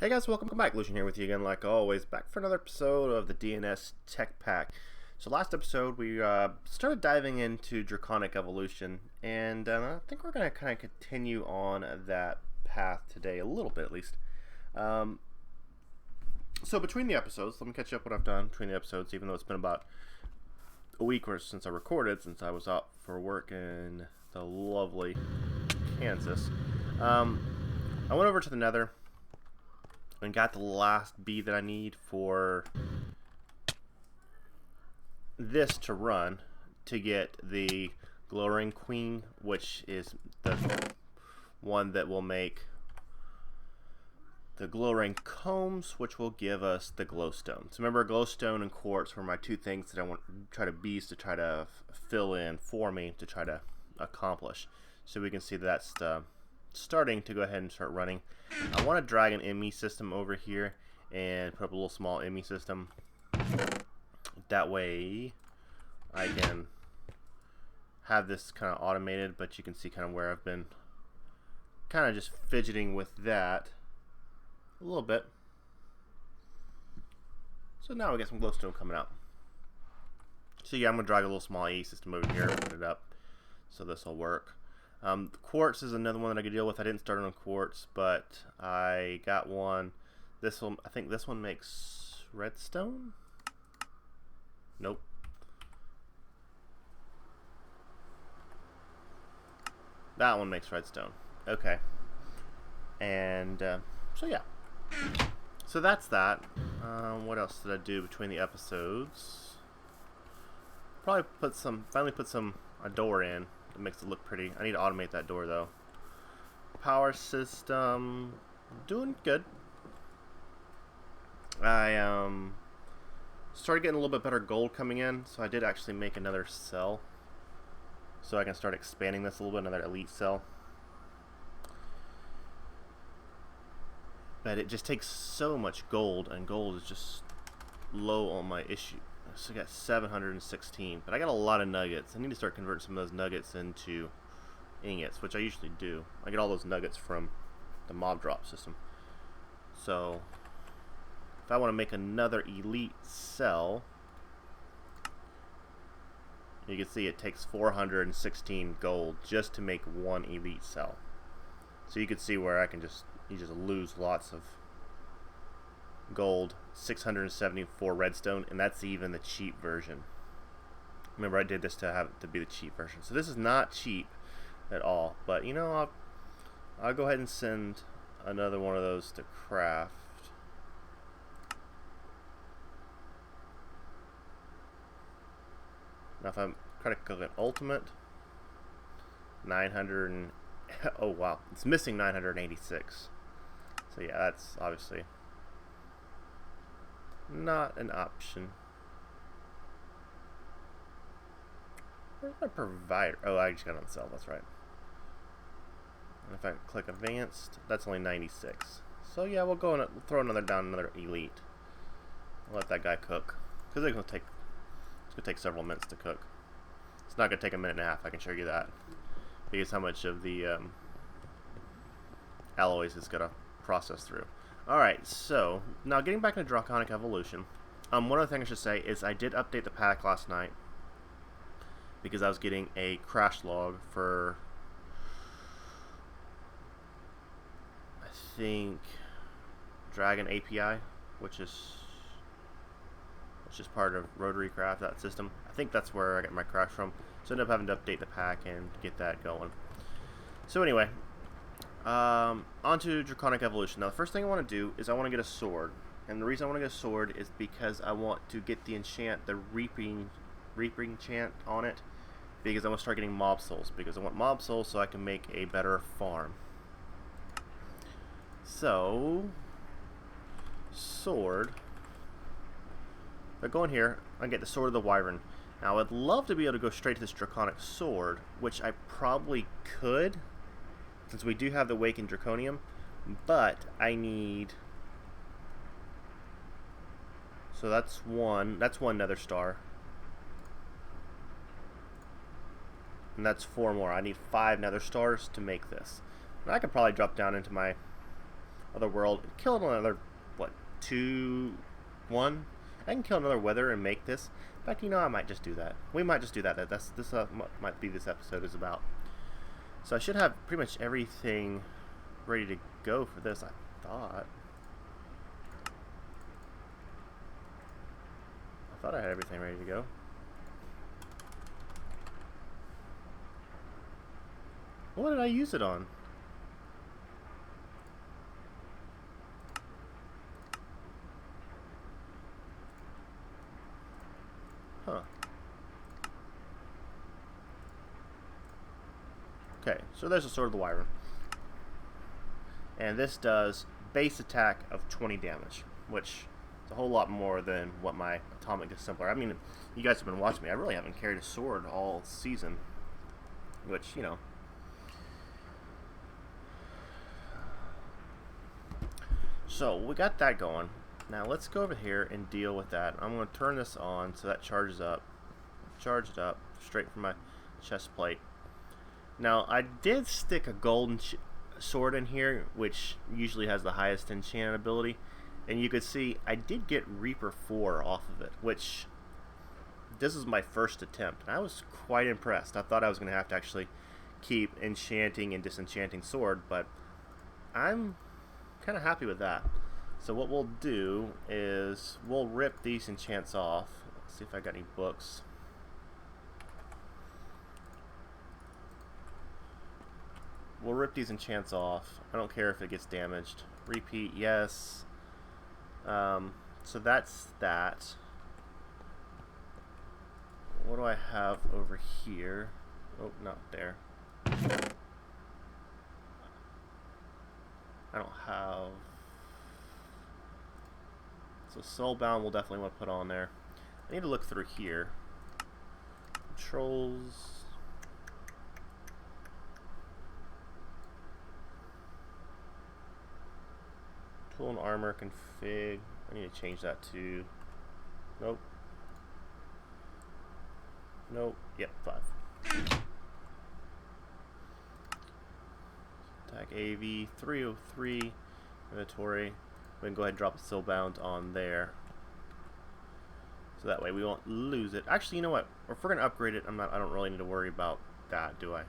Hey guys, welcome back. Lucian here with you again, like always, back for another episode of the DNS Tech Pack. So last episode we started diving into Draconic Evolution, and I think we're going to kind of continue on that path today, a little bit at least. So between the episodes, let me catch you up what I've done between the episodes, even though it's been about a week or since I recorded, since I was out for work in the lovely Kansas. I went over to the Nether and got the last bee that I need for this to run to get the Glowing Queen, which is the one that will make the Glowing Combs, which will give us the Glowstone. So remember, Glowstone and Quartz were my two things that I want to try to bees to try to fill in for me to try to accomplish. So we can see that's starting to go ahead and start running. I want to drag an ME system over here and put up a little small ME system. That way I can have this kind of automated, but you can see kind of where I've been kind of just fidgeting with that a little bit. So now we got some glowstone coming out. So yeah, I'm going to drag a little small AE system over here and put it up so this will work. Quartz is another one that I could deal with. I didn't start on quartz, but I got one. This one, I think this one makes redstone? Nope. That one makes redstone. Okay. And so yeah. So that's that. What else did I do between the episodes? Probably finally put a door in. It makes it look pretty. I need to automate that door though. Power system, doing good. I started getting a little bit better gold coming in, so I did actually make another cell. So I can start expanding this a little bit, another elite cell. But it just takes so much gold, and gold is just low on my issue. So I got 716, but I got a lot of nuggets. I need to start converting some of those nuggets into ingots, which I usually do. I get all those nuggets from the mob drop system. So if I want to make another elite cell, you can see it takes 416 gold just to make one elite cell. So you can see where I can you just lose lots of gold, 674 redstone, and that's even the cheap version. Remember, I did this to have it to be the cheap version, so this is not cheap at all. But you know, I'll go ahead and send another one of those to craft. Now if I'm trying to click an ultimate, 900 and oh wow, it's missing 986. So yeah, that's obviously not an option. Where's my provider? Oh, I just got on the cell, that's right. And if I click advanced, that's only 96. So yeah, we'll go and throw another elite. I'll let that guy cook. Because it's gonna take several minutes to cook. It's not gonna take a minute and a half, I can show you that. Because how much of the alloys it's gonna process through. Alright, so now getting back into Draconic Evolution, one other thing I should say is I did update the pack last night because I was getting a crash log for, I think, Dragon API, which is part of Rotary Craft, that system. I think that's where I get my crash from, so I ended up having to update the pack and get that going. So anyway, onto Draconic Evolution. Now the first thing I want to do is I want to get a sword, and the reason I want to get a sword is because I want to get the reaping enchant on it, because I want to start getting mob souls, because I want mob souls so I can make a better farm. So sword, if I go in here, I get the Sword of the Wyvern. Now I'd love to be able to go straight to this Draconic Sword, which I probably could, since we do have the Awakened Draconium, but I need, so that's one Nether Star, and that's 4 more. I need 5 Nether Stars to make this. And I could probably drop down into my other world, kill another, what, 1. I can kill another wither and make this. In fact, you know, I might just do that. We might just do that. This might be this episode is about. So I should have pretty much everything ready to go for this, I thought. I thought I had everything ready to go. What did I use it on? Huh. Okay, so there's a Sword of the Wyvern. And this does base attack of 20 damage, which is a whole lot more than what my Atomic Dissembler. I mean, you guys have been watching me. I really haven't carried a sword all season, which, you know. So, we got that going. Now, let's go over here and deal with that. I'm going to turn this on so that charges up. Charge it up straight from my chest plate. Now, I did stick a golden sword in here, which usually has the highest enchant ability. And you could see I did get Reaper 4 off of it, which this is my first attempt. And I was quite impressed. I thought I was going to have to actually keep enchanting and disenchanting sword, but I'm kind of happy with that. So what we'll do is we'll rip these enchants off. Let's see if I got any books. We'll rip these enchants off. I don't care if it gets damaged. Repeat, yes. So that's that. What do I have over here? Oh, not there. I don't have... So Soulbound we'll definitely want to put on there. I need to look through here. Controls... Tool and armor config. I need to change that to... Nope. Nope. Yep, 5. Attack AV 303. Inventory. We can go ahead and drop a Soulbound on there. So that way we won't lose it. Actually, you know what? If we're gonna upgrade it, I don't really need to worry about that, do I?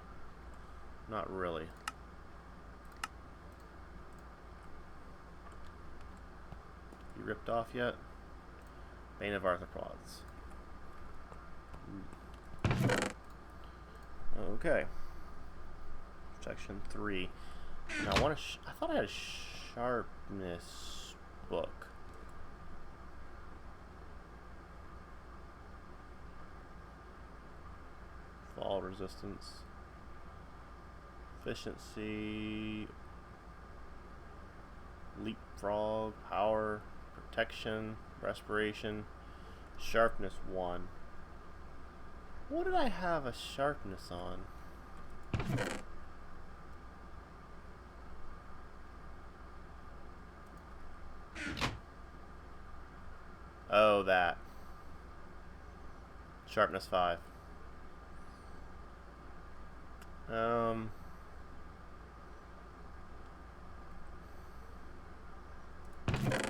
Not really. You ripped off yet? Bane of Arthropods. Okay. Protection 3. Now I thought I had a sharpness book. Fall resistance. Efficiency. Leapfrog. Power. Protection. Respiration. Sharpness 1. What did I have a sharpness on? Oh, that. Sharpness 5.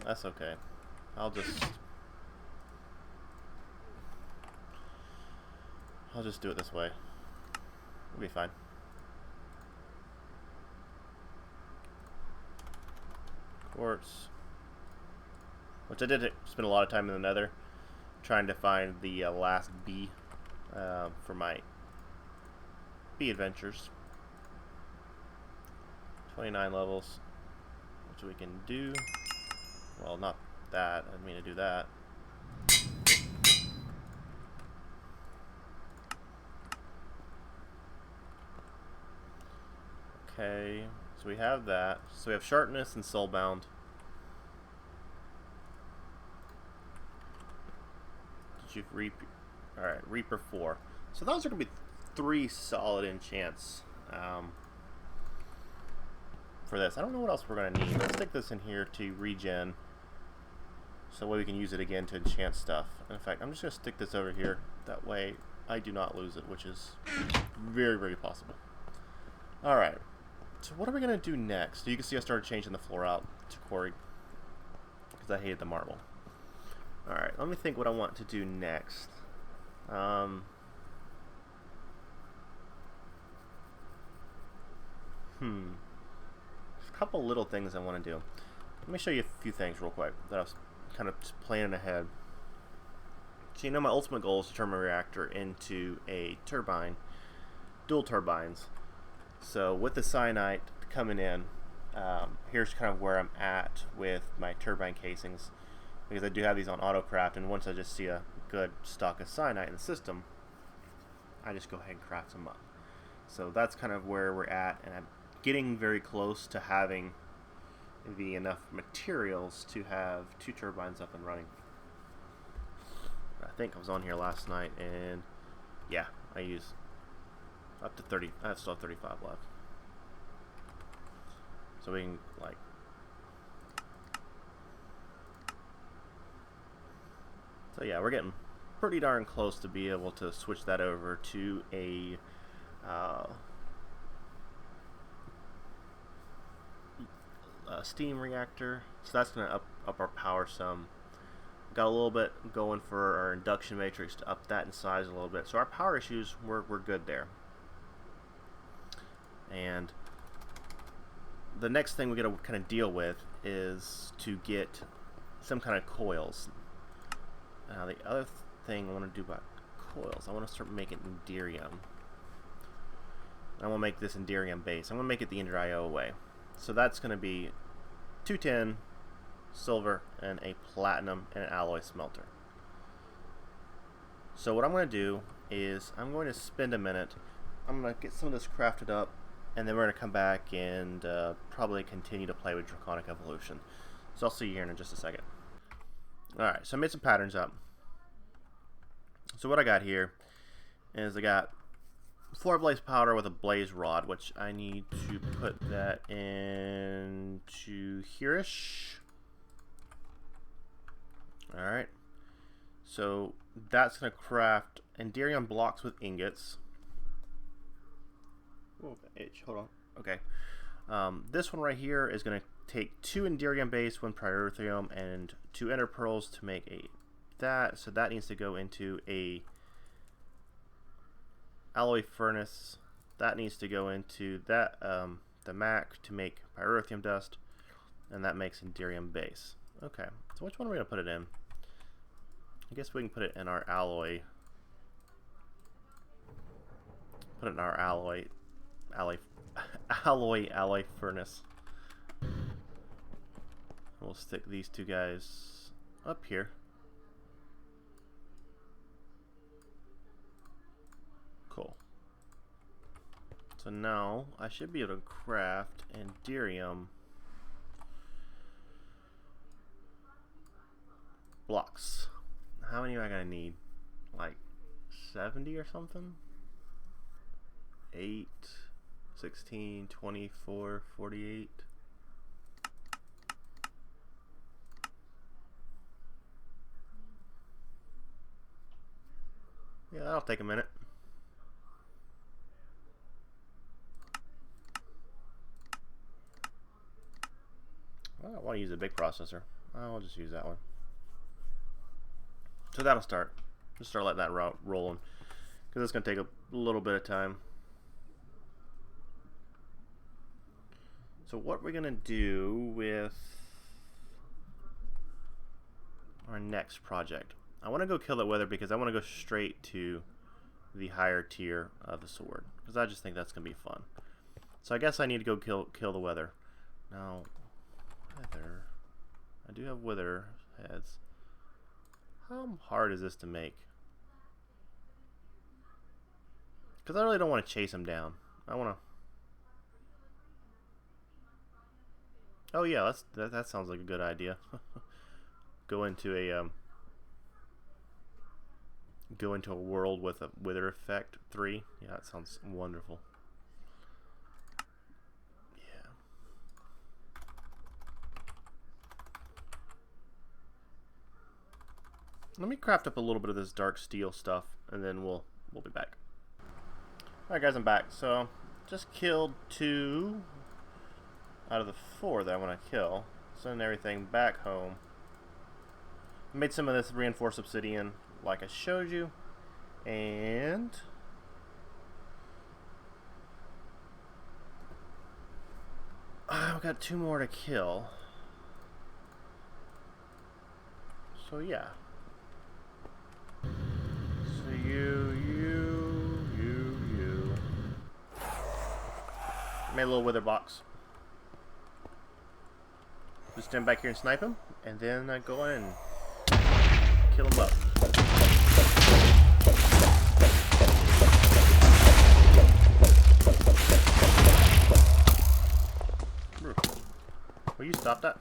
That's okay. I'll just do it this way. It'll be fine. Quartz. Which I did spend a lot of time in the Nether trying to find the last bee for my bee adventures. 29 levels, which we can do. Well, not that. I didn't mean to do that. Okay, so we have that. So we have Sharpness and Soulbound. Did you Reaper? Alright, Reaper 4. So those are going to be 3 solid enchants for this. I don't know what else we're going to need. Let's stick this in here to regen. So that way we can use it again to enchant stuff. In fact, I'm just going to stick this over here. That way I do not lose it, which is very, very possible. Alright. So what are we going to do next? You can see I started changing the floor out to quarry because I hated the marble. Alright, let me think what I want to do next. There's a couple little things I want to do. Let me show you a few things real quick that I was kind of just planning ahead. So you know my ultimate goal is to turn my reactor into a turbine, dual turbines. So with the cyanite coming in, here's kind of where I'm at with my turbine casings, because I do have these on autocraft, and once I just see a good stock of cyanite in the system, I just go ahead and craft them up. So that's kind of where we're at, and I'm getting very close to having the enough materials to have 2 turbines up and running. I think I was on here last night, and yeah, I use up to 30. I still have 35 left. So we can, like, so yeah, we're getting pretty darn close to be able to switch that over to a steam reactor. So that's going to up our power some. Got a little bit going for our induction matrix to up that in size a little bit. So our power issues, we're good there. And the next thing we got to kind of deal with is to get some kind of coils. Now the other thing I want to do about coils, I want to start making Enderium. I want to make this Enderium base. I'm going to make it the Ender IO way. So that's going to be 210 silver and a platinum and an alloy smelter. So what I'm going to do is I'm going to spend a minute. I'm going to get some of this crafted up, and then we're going to come back and probably continue to play with Draconic Evolution. So I'll see you here in just a second. Alright, so I made some patterns up. So what I got here is I got 4 blaze powder with a blaze rod, which I need to put that into here-ish. Alright, so that's going to craft Enderium blocks with ingots. Oh, itch, hold on. Okay. This one right here is going to take 2 Enderium base, 1 Pyrotheum, and 2 Ender Pearls to make that. So that needs to go into a alloy furnace. That needs to go into that the Mac to make Pyrotheum dust, and that makes Enderium base. Okay, so which one are we going to put it in? I guess we can put it in our alloy. Put it in our alloy furnace. We'll stick these 2 guys up here. Cool. So now I should be able to craft Enderium blocks. How many am I gonna need? Like 70 or something? 8, 16, 24, 48. Yeah, that'll take a minute. I don't want to use a big processor. I'll just use that one. So that'll start. Just start letting that rolling, because it's going to take a little bit of time. So what we're going to do with our next project, I want to go kill that wither, because I want to go straight to the higher tier of the sword, because I just think that's going to be fun. So I guess I need to go kill the wither. Now, wither, I do have wither heads. How hard is this to make? Because I really don't want to chase him down. I want to... Oh yeah, that sounds like a good idea. Go into a world with a wither effect 3. Yeah, that sounds wonderful. Yeah. Let me craft up a little bit of this dark steel stuff, and then we'll be back. Alright guys, I'm back. So just killed 2 out of the 4 that I want to kill. Send everything back home. Made some of this reinforced obsidian like I showed you. And I've got 2 more to kill. So yeah. So you. Made a little wither box. Just stand back here and snipe him, and then go in and kill him up. Will you stop that?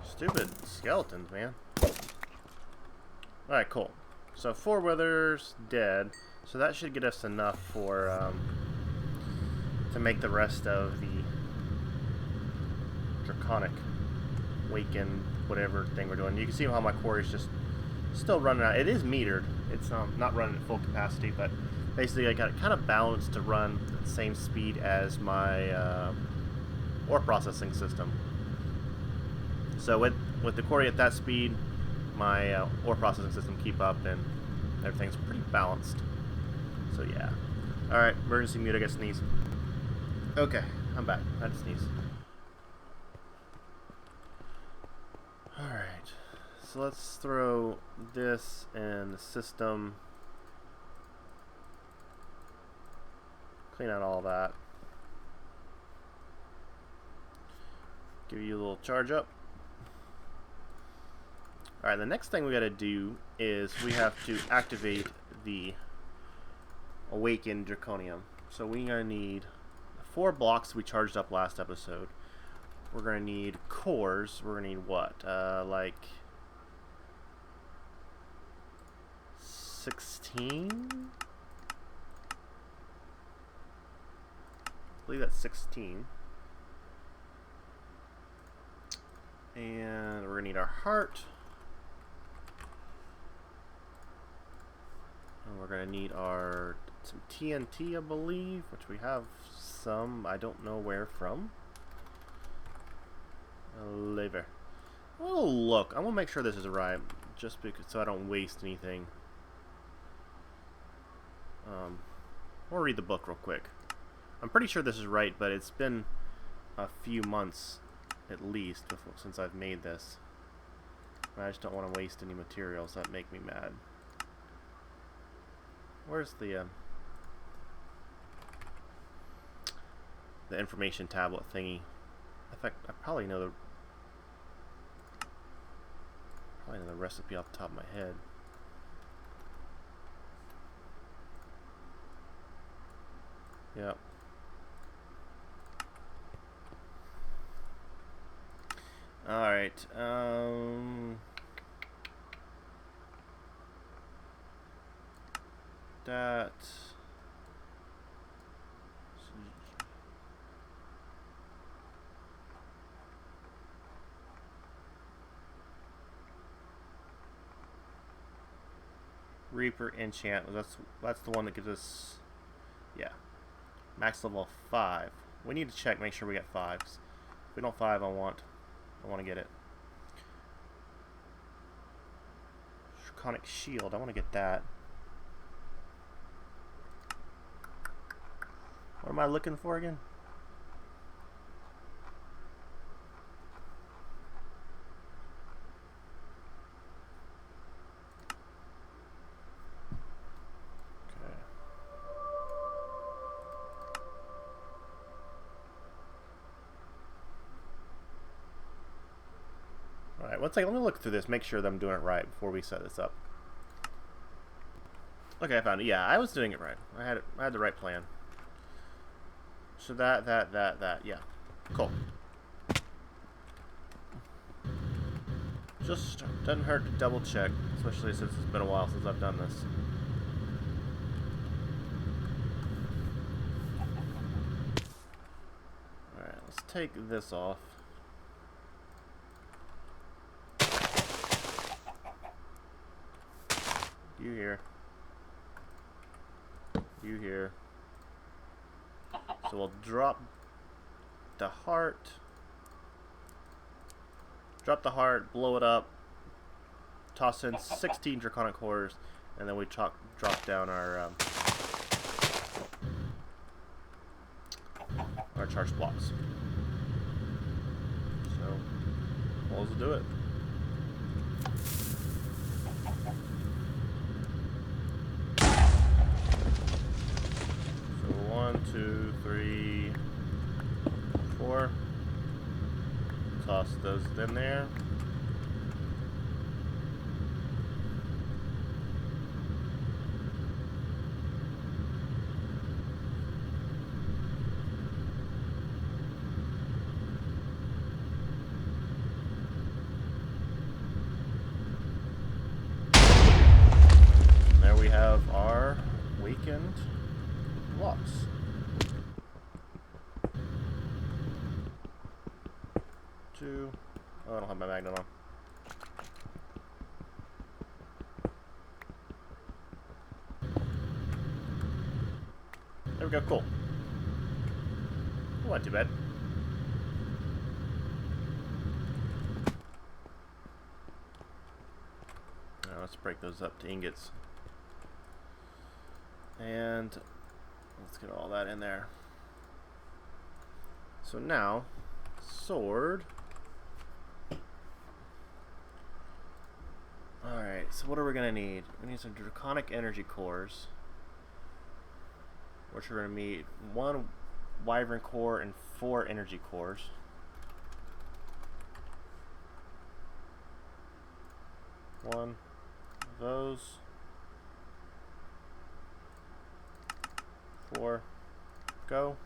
Stupid skeletons, man. Alright, cool. So 4 withers dead. So that should get us enough for to make the rest of the draconic waken whatever thing we're doing. You can see how my quarry is just still running out. It is metered. It's not running at full capacity, but basically I got it kind of balanced to run at the same speed as my ore processing system. So with the quarry at that speed, my ore processing system keep up, and everything's pretty balanced. So yeah. Alright, emergency mute, I gotta sneeze. Okay, I'm back. I had to sneeze. Alright, so let's throw this in the system. Clean out all that. Give you a little charge up. Alright, the next thing we gotta do is we have to activate the Awakened Draconium. So we're gonna need 4 blocks we charged up last episode. We're gonna need cores. We're gonna need what? Like 16? I believe that's 16. And we're gonna need our heart. And we're gonna need some TNT, I believe, which we have some. I don't know where from. Later. Oh, look. I want to make sure this is right, just because so I don't waste anything. I'll read the book real quick. I'm pretty sure this is right, but it's been a few months at least since I've made this. And I just don't want to waste any materials that make me mad. Where's the information tablet thingy? In fact, I probably know the recipe off the top of my head. Yep. All right. That. Reaper enchant. That's the one that gives us, yeah, max level 5. We need to check, make sure we get 5s. If we don't 5, I want to get it. Draconic shield. I want to get that. What am I looking for again? Alright, one second, let me look through this, make sure that I'm doing it right before we set this up. Okay, I found it. Yeah, I was doing it right. I had the right plan. So that, yeah. Cool. Just doesn't hurt to double check, especially since it's been a while since I've done this. Alright, let's take this off. You here. You here. So we'll drop the heart. Drop the heart, blow it up, toss in 16 draconic cores, and then we drop down our charge blocks. So, well, let's do it. So 1, 2, 3, 4. Toss those in there. There we have our weakened blocks. Oh, I don't have my magnet on. There we go, cool. Oh, not too bad. Now let's break those up to ingots. And let's get all that in there. So now, sword. Alright, so what are we going to need? We need some draconic energy cores, which we're going to need 1 wyvern core and 4 energy cores. One of those. 4. Go.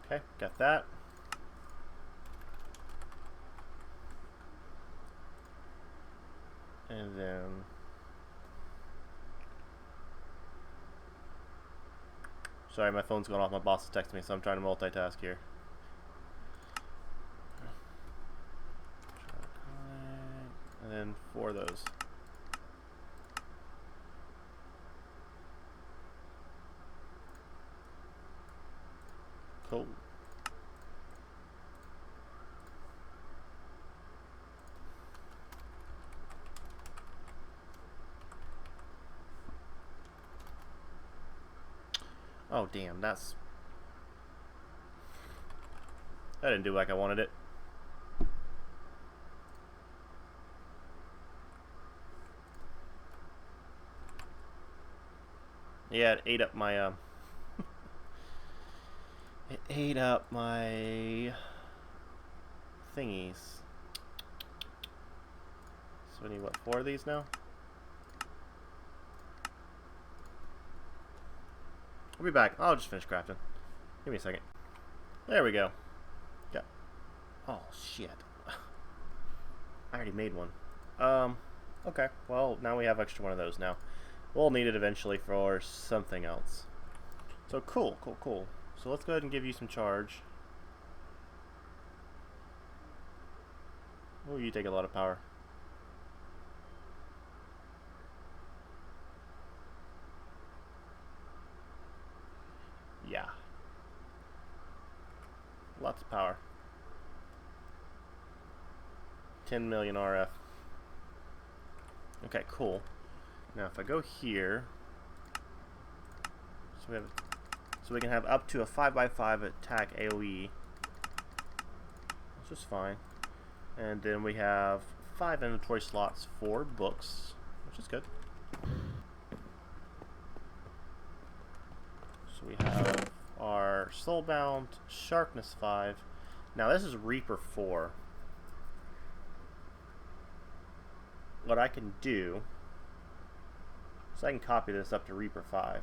Okay, got that. And then sorry, my phone's going off. My boss is texting me, so I'm trying to multitask here. And then 4 of those. Cool. Oh damn, that didn't do like I wanted it. Yeah, it ate up my it ate up my thingies. So we need what, 4 of these now? I'll be back. I'll just finish crafting. Give me a second. There we go. Yeah. Oh shit. I already made one. Okay. Well, now we have extra one of those now. We'll need it eventually for something else. So cool, cool, cool. So let's go ahead and give you some charge. Oh, you take a lot of power. Yeah. Lots of power. 10 million RF. Okay, cool. Now if I go here, so we can have up to a 5x5 attack AoE, which is fine. And then we have 5 inventory slots for books, which is good. So we have our Soulbound, Sharpness 5. Now this is Reaper 4. What I can do, so I can copy this up to Reaper 5,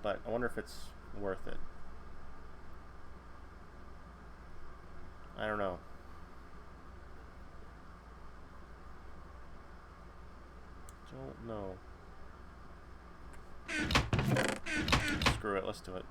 but I wonder if it's worth it. I don't know. Don't know. Screw it, let's do it.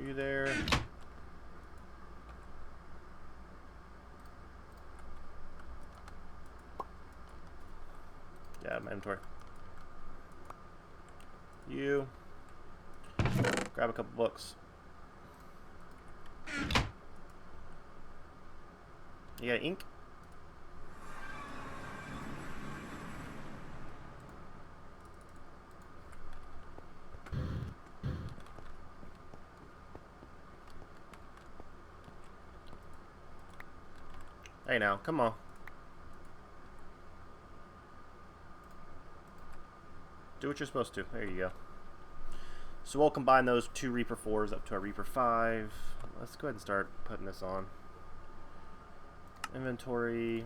You there. Yeah, my inventory. You. Grab a couple books. You got ink? Hey now, come on. Do what you're supposed to. There you go. So we'll combine those 2 Reaper 4s up to our Reaper 5. Let's go ahead and start putting this on. Inventory.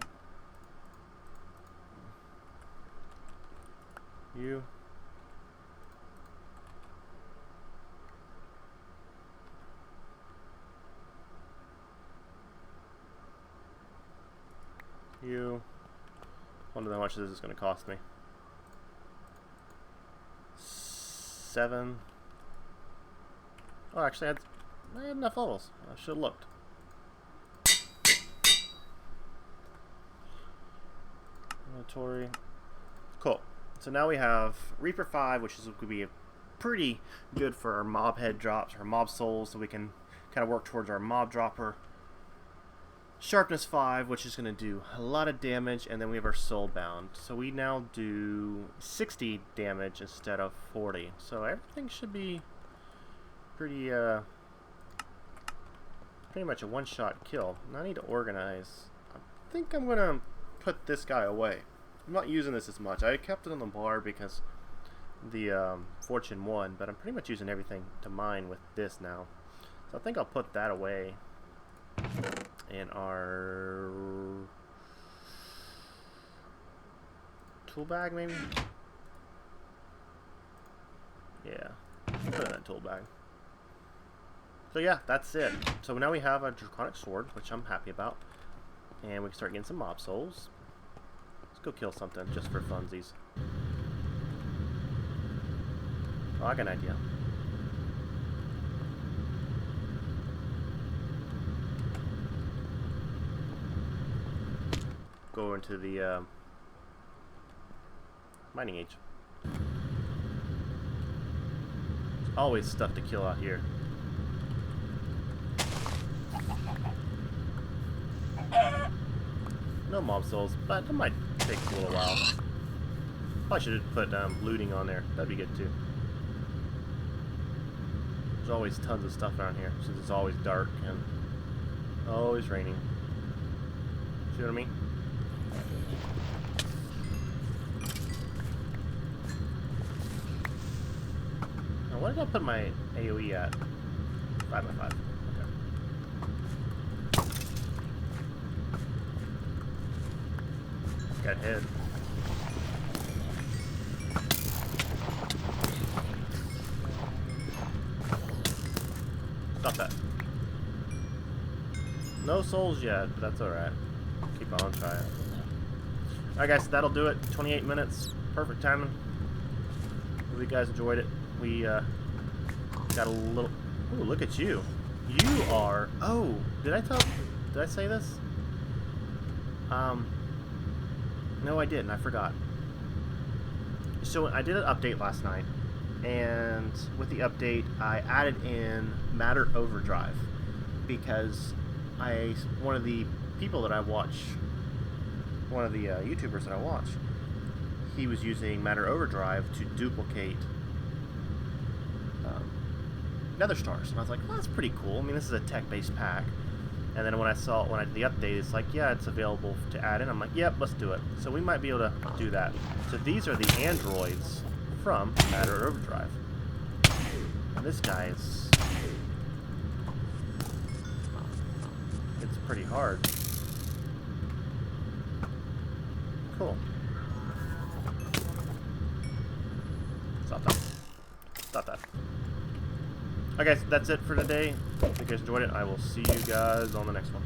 You. You. Wonder how much this is going to cost me. 7. Oh, actually, I had enough levels. I should have looked. Inventory. Cool. So now we have Reaper 5, which is going to be pretty good for our mob head drops, our mob souls, so we can kind of work towards our mob dropper. Sharpness 5, which is going to do a lot of damage, and then we have our soul bound. So we now do 60 damage instead of 40. So everything should be pretty much a one-shot kill. Now I need to organize. I think I'm going to put this guy away. I'm not using this as much. I kept it on the bar because the Fortune 1, but I'm pretty much using everything to mine with this now. So I think I'll put that away. In our tool bag, maybe? Yeah, put it in that tool bag. So yeah, that's it. So now we have a Draconic Sword, which I'm happy about. And we can start getting some mob souls. Let's go kill something just for funsies. Oh, I got an idea. Go into the mining age. There's always stuff to kill out here. No mob souls, but it might take a little while. Probably should have put looting on there. That'd be good too. There's always tons of stuff around here since it's always dark and always raining. See what I mean? Now, what did I put my AoE at? 5x5. Okay. Got hit. Stop that. No souls yet, but that's alright. Keep on trying. Alright guys, that'll do it. 28 minutes. Perfect timing. Hope you guys enjoyed it. We got a little... Ooh, look at you. You are... Oh, did I say this? No, I didn't. I forgot. So I did an update last night, and with the update, I added in Matter Overdrive because one of the people that I watch, one of the YouTubers that I watch, he was using Matter Overdrive to duplicate Nether Stars, and I was like, well, that's pretty cool. I mean, this is a tech-based pack. And then when I did the update, it's like, yeah, it's available to add in. I'm like, yep, let's do it. So we might be able to do that. So these are the androids from Matter Overdrive. And this guy is... It's pretty hard. Cool. Stop that. Stop that. Okay, so that's it for today. If you guys enjoyed it, I will see you guys on the next one.